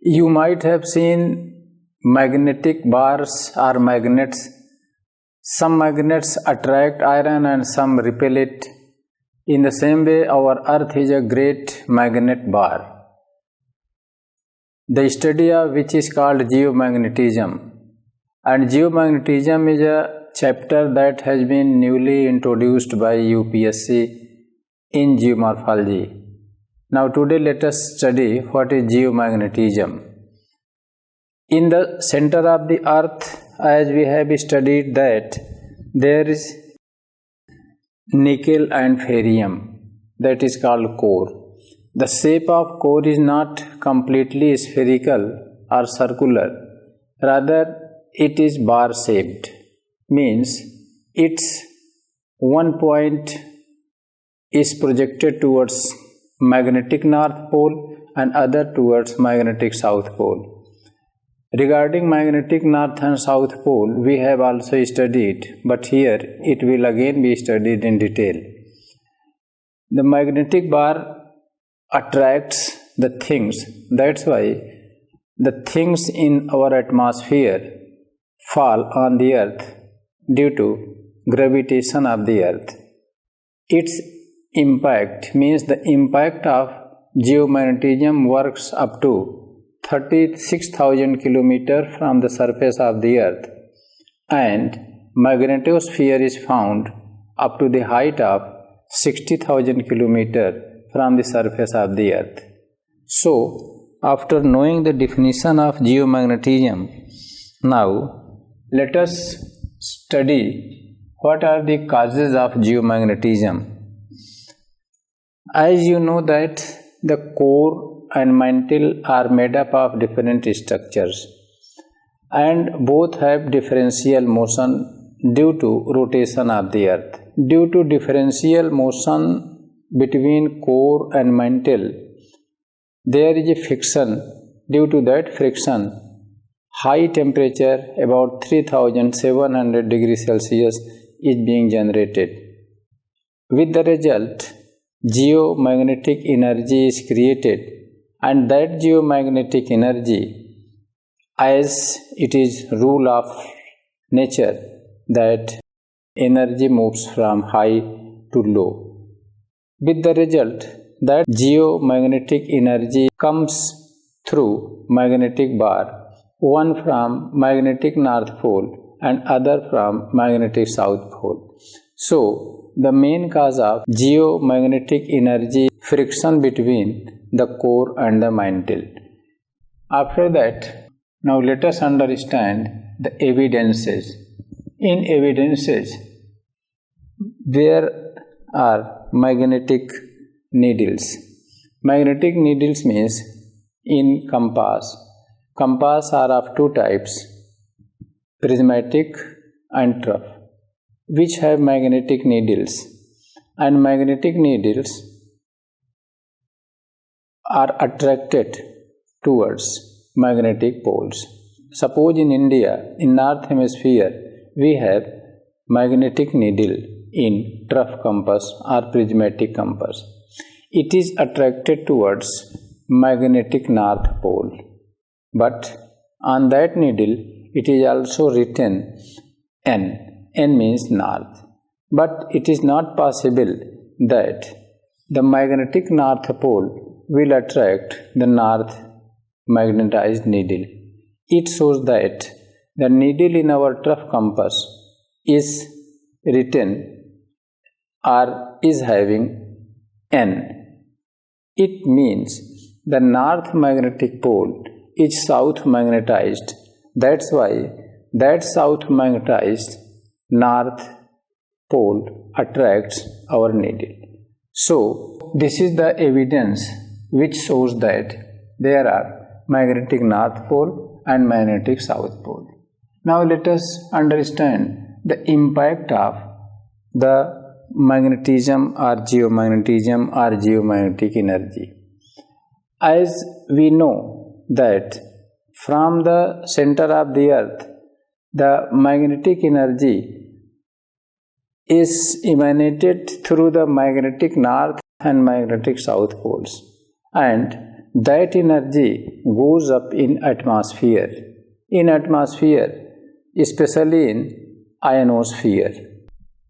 You might have seen magnetic bars or magnets. Some magnets attract iron and some repel it. In the same way, our Earth is a great magnet bar. The study of which is called geomagnetism. And geomagnetism is a chapter that has been newly introduced by UPSC in geomorphology. Now today let us study what is geomagnetism. In the center of the earth, as we have studied that there is nickel and ferrium, that is called core. The shape of core is not completely spherical or circular, rather it is bar shaped, means its one point is projected towards magnetic north pole and other towards magnetic south pole. Regarding magnetic north and south pole, we have also studied, but here it will again be studied in detail. The magnetic bar attracts the things. That's why the things in our atmosphere fall on the earth due to gravitation of the earth. Its impact means the impact of geomagnetism works up to 36,000 km from the surface of the earth, and magnetosphere is found up to the height of 60,000 km from the surface of the earth. So, after knowing the definition of geomagnetism, now let us study what are the causes of geomagnetism. As you know that the core and mantle are made up of different structures, and both have differential motion due to rotation of the earth. Due to differential motion between core and mantle, there is a friction. Due to that friction, high temperature about 3700 degrees Celsius is being generated. With the result, geomagnetic energy is created, and that geomagnetic energy, as it is rule of nature that energy moves from high to low. With the result that geomagnetic energy comes through magnetic bar, one from magnetic north pole and other from magnetic south pole. So, the main cause of geomagnetic energy friction between the core and the mantle. After that, now let us understand the evidences. In evidences, there are magnetic needles. Magnetic needles means in compass. Compass are of two types, prismatic and trough, which have magnetic needles, and magnetic needles are attracted towards magnetic poles. Suppose in India, in North Hemisphere, we have magnetic needle in trough compass or prismatic compass. It is attracted towards magnetic north pole, but on that needle it is also written N. N means north. But it is not possible that the magnetic north pole will attract the north magnetized needle. It shows that the needle in our trough compass is written or is having N. It means the north magnetic pole is south magnetized. That's why that south magnetized north pole attracts our needle. So, this is the evidence which shows that there are magnetic north pole and magnetic south pole. Now let us understand the impact of the magnetism or geomagnetic energy. As we know that from the center of the earth, the magnetic energy is emanated through the magnetic north and magnetic south poles, and that energy goes up in atmosphere. In atmosphere, especially in ionosphere,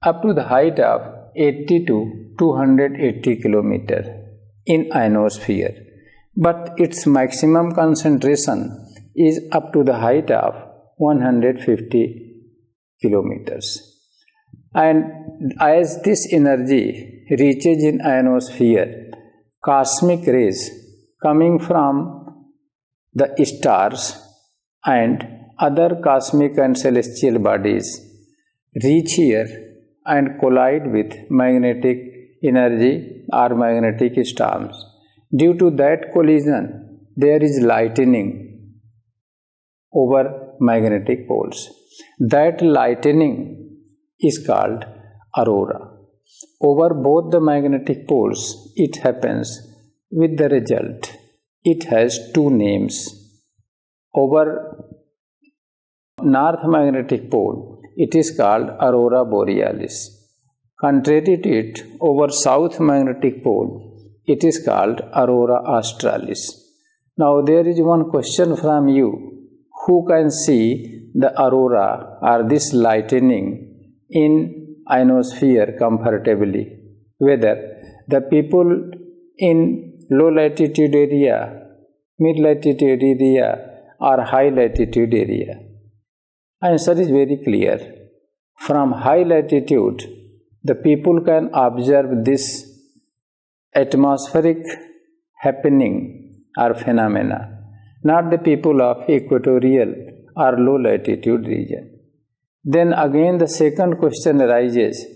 up to the height of 80 to 280 km in ionosphere. But its maximum concentration is up to the height of 150 kilometers. And as this energy reaches in ionosphere, cosmic rays coming from the stars and other cosmic and celestial bodies reach here and collide with magnetic energy or magnetic storms. Due to that collision, there is lightning over magnetic poles. That lightning is called aurora. Over both the magnetic poles, it happens with the result. It has two names. Over north magnetic pole, it is called aurora borealis. Contrary to it, over south magnetic pole, it is called aurora australis. Now there is one question from you. Who can see the aurora or this lightning in ionosphere comfortably? Whether the people in low latitude area, mid latitude area or high latitude area? Answer is very clear. From high latitude, the people can observe this atmospheric happening or phenomena, not the people of equatorial or low latitude region. Then again the second question arises,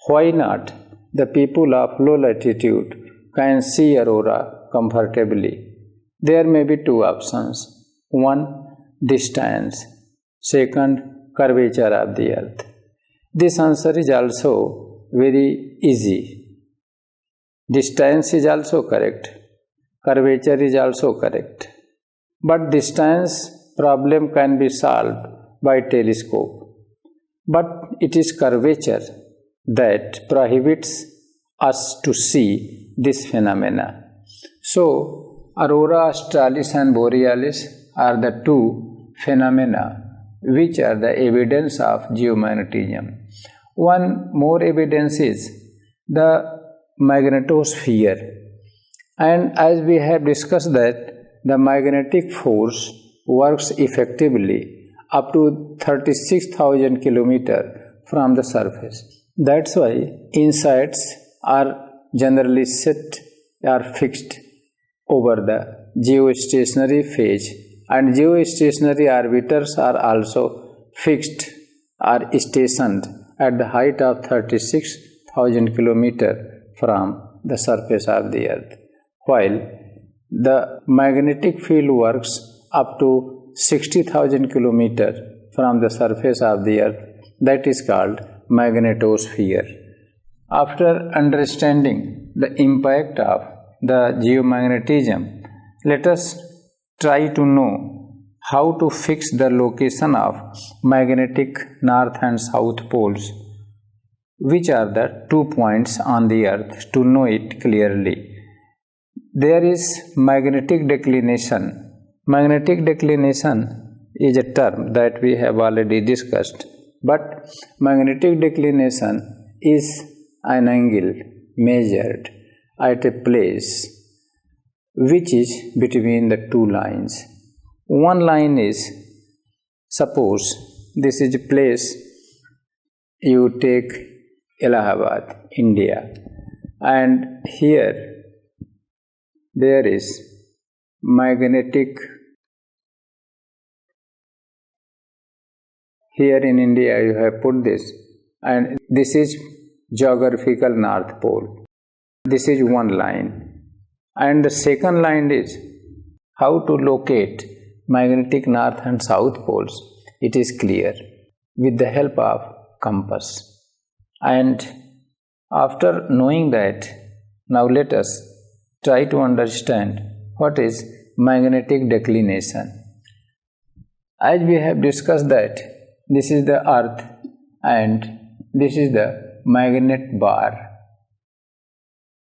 why not the people of low latitude can see aurora comfortably? There may be two options. One, distance. Second, curvature of the earth. This answer is also very easy. Distance is also correct. Curvature is also correct. But distance problem can be solved by telescope. But it is curvature that prohibits us to see this phenomena. So, aurora australis and borealis are the two phenomena which are the evidence of geomagnetism. One more evidence is the magnetosphere. And as we have discussed that the magnetic force works effectively up to 36,000 km from the surface. That's why insights are generally set or fixed over the geostationary phase, and geostationary orbiters are also fixed or stationed at the height of 36,000 km from the surface of the earth, while the magnetic field works up to 60,000 km from the surface of the earth. That is called magnetosphere. After understanding the impact of the geomagnetism, let us try to know how to fix the location of magnetic north and south poles, which are the 2 points on the earth, to know it clearly. There is magnetic declination. Magnetic declination is a term that we have already discussed, but magnetic declination is an angle measured at a place which is between the two lines. One line is, suppose this is a place, you take Allahabad, India, and here there is magnetic, here in India you have put this, and this is geographical North Pole. This is one line. And the second line is how to locate magnetic north and south poles. It is clear with the help of compass. And after knowing that, now let us try to understand what is magnetic declination. As we have discussed that this is the earth and this is the magnet bar.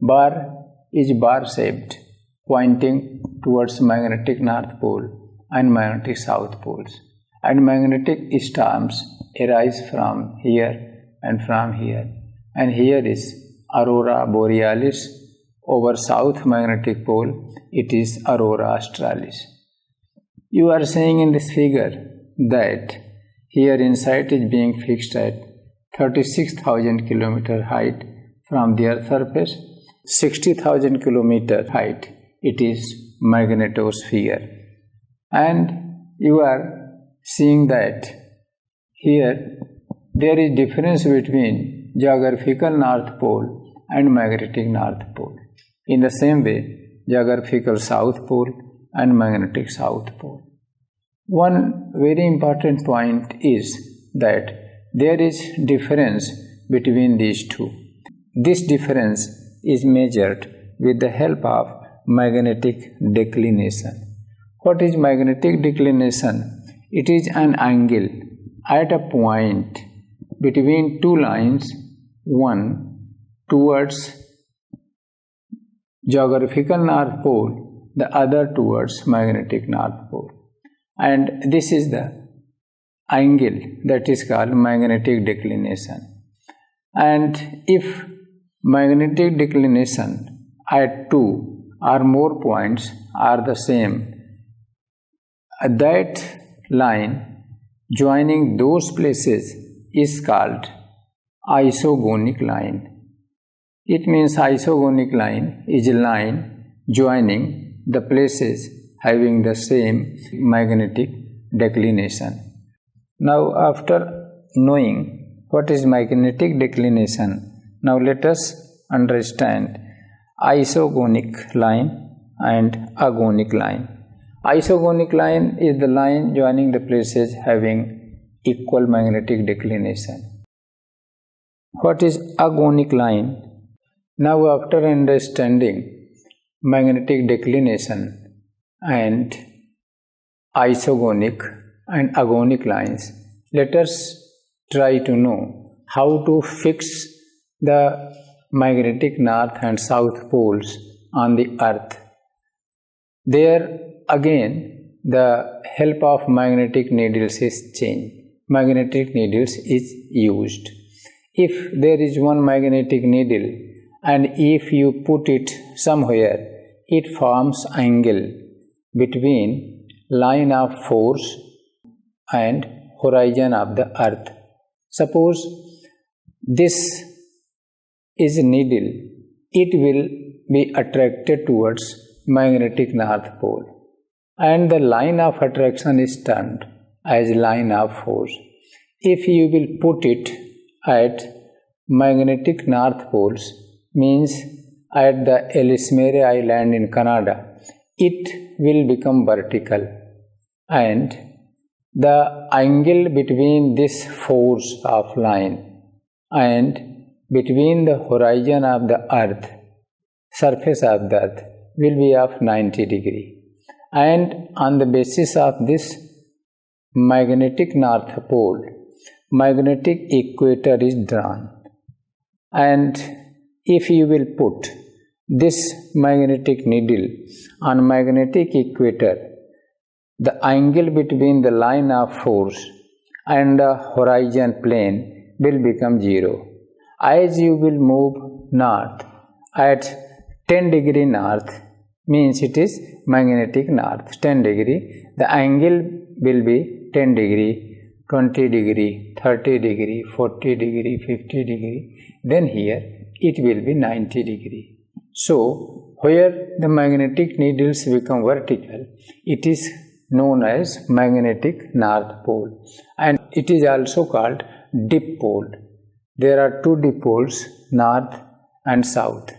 Bar is bar shaped, pointing towards magnetic north pole and magnetic south poles. And magnetic storms arise from here and from here. And here is aurora borealis. Over south magnetic pole, it is aurora australis. You are seeing in this figure that here insight is being fixed at 36,000 km height from the earth surface, 60,000 km height, it is magnetosphere. And you are seeing that here there is difference between geographical north pole and magnetic north pole. In the same way, geographical south pole and magnetic south pole. One very important point is that there is difference between these two. This difference is measured with the help of magnetic declination. What is magnetic declination? It is an angle at a point between two lines, one towards geographical north pole, the other towards magnetic north pole. And this is the angle that is called magnetic declination. And if magnetic declination at two or more points are the same, that line joining those places is called isogonic line. It means isogonic line is a line joining the places having the same magnetic declination. Now, after knowing what is magnetic declination, now let us understand isogonic line and agonic line. Isogonic line is the line joining the places having equal magnetic declination. What is agonic line? Now, after understanding magnetic declination and isogonic and agonic lines, let us try to know how to fix the magnetic north and south poles on the earth. There again, the help of magnetic needles is changed. Magnetic needles is used. If there is one magnetic needle and if you put it somewhere, it forms angle between line of force and horizon of the earth. Suppose this is a needle, it will be attracted towards magnetic north pole, and the line of attraction is termed as line of force. If you will put it at magnetic north poles, means at the Ellesmere Island in Canada, it will become vertical, and the angle between this force of line and between the horizon of the earth, surface of the earth, will be of 90 degree. And on the basis of this magnetic north pole, magnetic equator is drawn. And if you will put this magnetic needle on magnetic equator, the angle between the line of force and the horizon plane will become 0. As you will move north at 10 degree north, means it is magnetic north, 10 degree, the angle will be 10 degree, 20 degree, 30 degree, 40 degree, 50 degree, then here it will be 90 degree. So, where the magnetic needles become vertical, it is known as magnetic north pole, and it is also called dipole. There are two dipoles, north and south.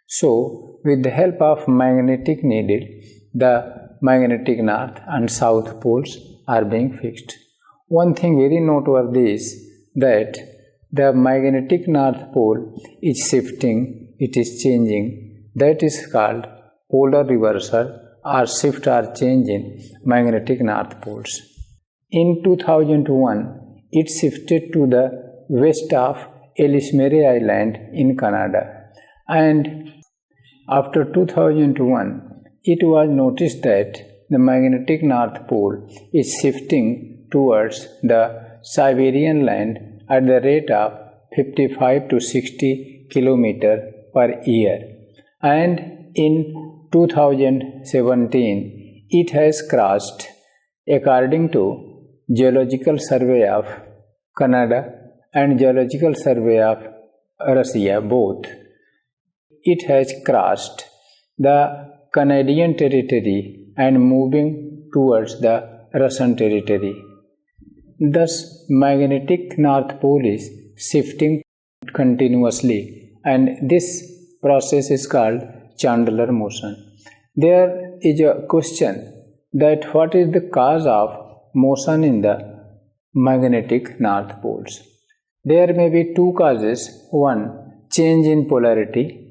So, with the help of magnetic needle, the magnetic north and south poles are being fixed. One thing very noteworthy is that the magnetic north pole is shifting, it is changing. That is called polar reversal or shift or change in magnetic north poles. In 2001, it shifted to the west of Ellesmere Island in Canada, and after 2001, it was noticed that the magnetic North Pole is shifting towards the Siberian land at the rate of 55 to 60 km per year, and in 2017 it has crossed, according to Geological Survey of Canada and Geological Survey of Russia both. It has crossed the Canadian territory and moving towards the Russian territory. Thus, magnetic North Pole is shifting continuously, and this process is called Chandler motion. There is a question that what is the cause of motion in the magnetic North Poles? There may be two causes, one change in polarity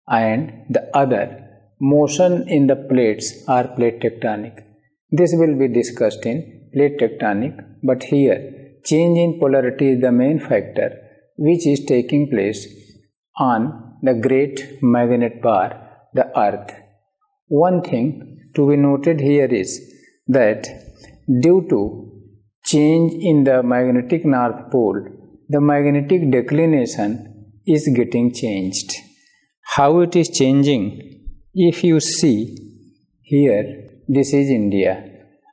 and the other motion in the plates or plate tectonic. This will be discussed in plate tectonic, but here change in polarity is the main factor which is taking place on the great magnet bar, the Earth. One thing to be noted here is that due to change in the magnetic North Pole, the magnetic declination is getting changed. How it is changing? If you see here, this is India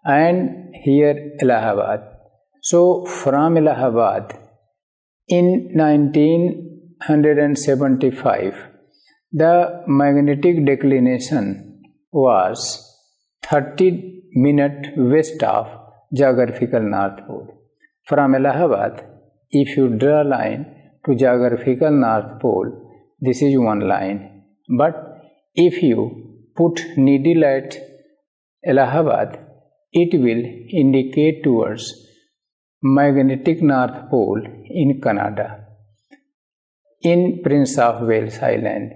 and here Allahabad. So from Allahabad in 1975, the magnetic declination was 30 minutes west of geographical North Pole. From Allahabad, if you draw a line to geographical North Pole, this is one line. But if you put needle at Allahabad, it will indicate towards magnetic North Pole in Canada, in Prince of Wales Island,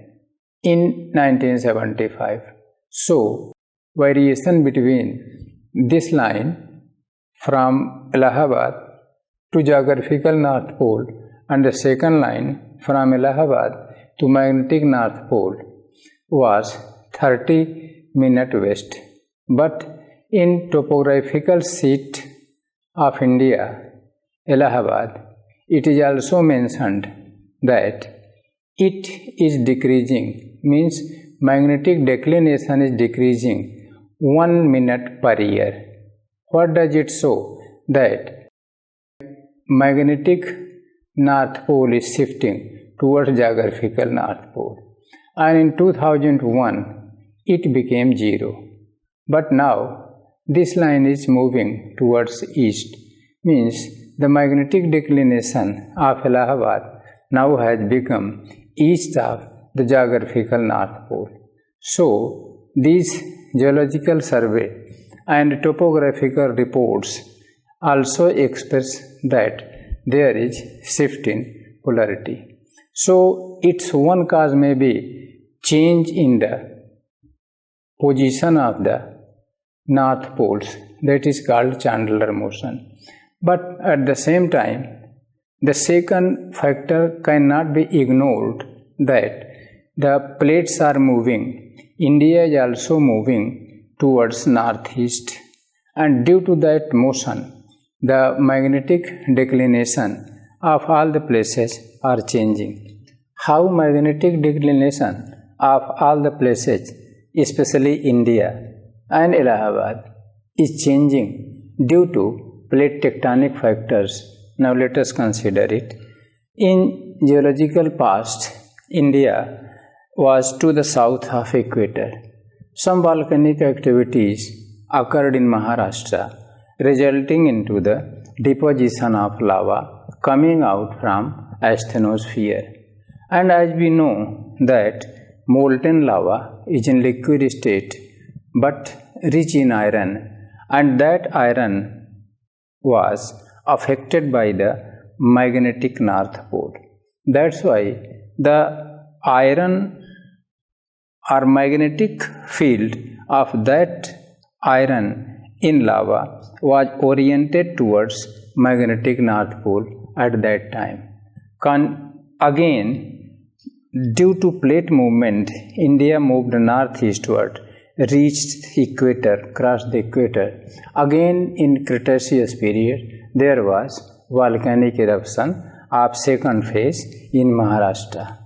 in 1975. So, variation between this line from Allahabad to geographical North Pole and the second line from Allahabad to magnetic North Pole was 30 minutes west. But in topographical sheet of India, Allahabad, it is also mentioned that it is decreasing, means magnetic declination is decreasing 1 minute per year. What does it show? That magnetic North Pole is shifting towards geographical North Pole. And in 2001, it became 0. But now, this line is moving towards east, means the magnetic declination of Allahabad now has become east of the geographical North Pole. So, these geological survey and topographical reports also express that there is shift in polarity. So, its one cause may be change in the position of the North Poles, that is called Chandler motion. But at the same time, the second factor cannot be ignored, that the plates are moving. India is also moving towards northeast, and due to that motion, the magnetic declination of all the places are changing. How magnetic declination of all the places, especially India and Allahabad, is changing due to plate tectonic factors? Now let us consider it. In geological past, India was to the south of equator. Some volcanic activities occurred in Maharashtra, resulting into the deposition of lava coming out from asthenosphere. And as we know that molten lava is in liquid state but rich in iron, and that iron was affected by the magnetic North Pole. That's why the iron or magnetic field of that iron in lava was oriented towards magnetic North Pole at that time. Again, due to plate movement, India moved northeastward, reached the equator, crossed the equator. Again in Cretaceous period, there was volcanic eruption of second phase in Maharashtra.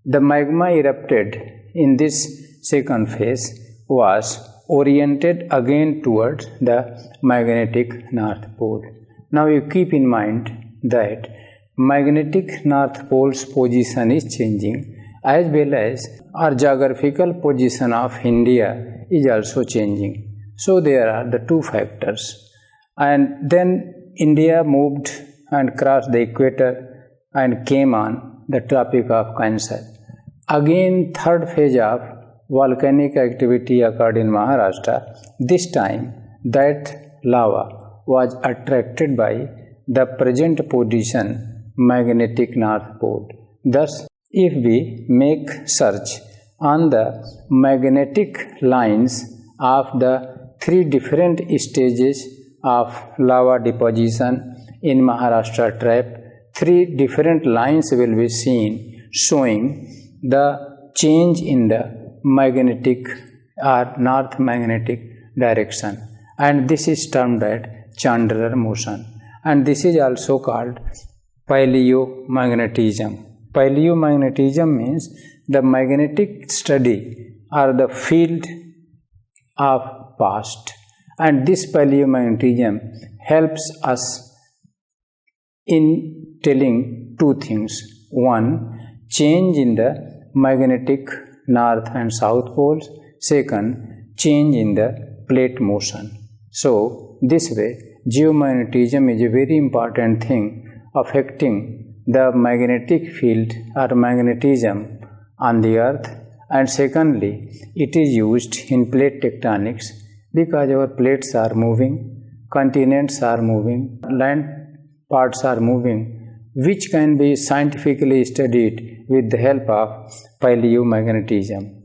The magma erupted in this second phase was oriented again towards the magnetic North Pole. Now you keep in mind that magnetic North Pole's position is changing, as well as our geographical position of India is also changing. So there are the two factors. And then India moved and crossed the equator and came on the Tropic of Cancer. Again, third phase of volcanic activity occurred in Maharashtra. This time, that lava was attracted by the present position magnetic North Pole. Thus, if we make search on the magnetic lines of the three different stages of lava deposition in Maharashtra Trap, three different lines will be seen showing the change in the magnetic or north magnetic direction, and this is termed as Chandler motion, and this is also called paleomagnetism. Paleomagnetism means the magnetic study or the field of past, and this paleomagnetism helps us in telling two things. One, change in the magnetic north and south poles. Second, change in the plate motion. So this way, geomagnetism is a very important thing affecting the magnetic field or magnetism on the earth, and secondly, it is used in plate tectonics because our plates are moving, continents are moving, land parts are moving, which can be scientifically studied with the help of paleomagnetism.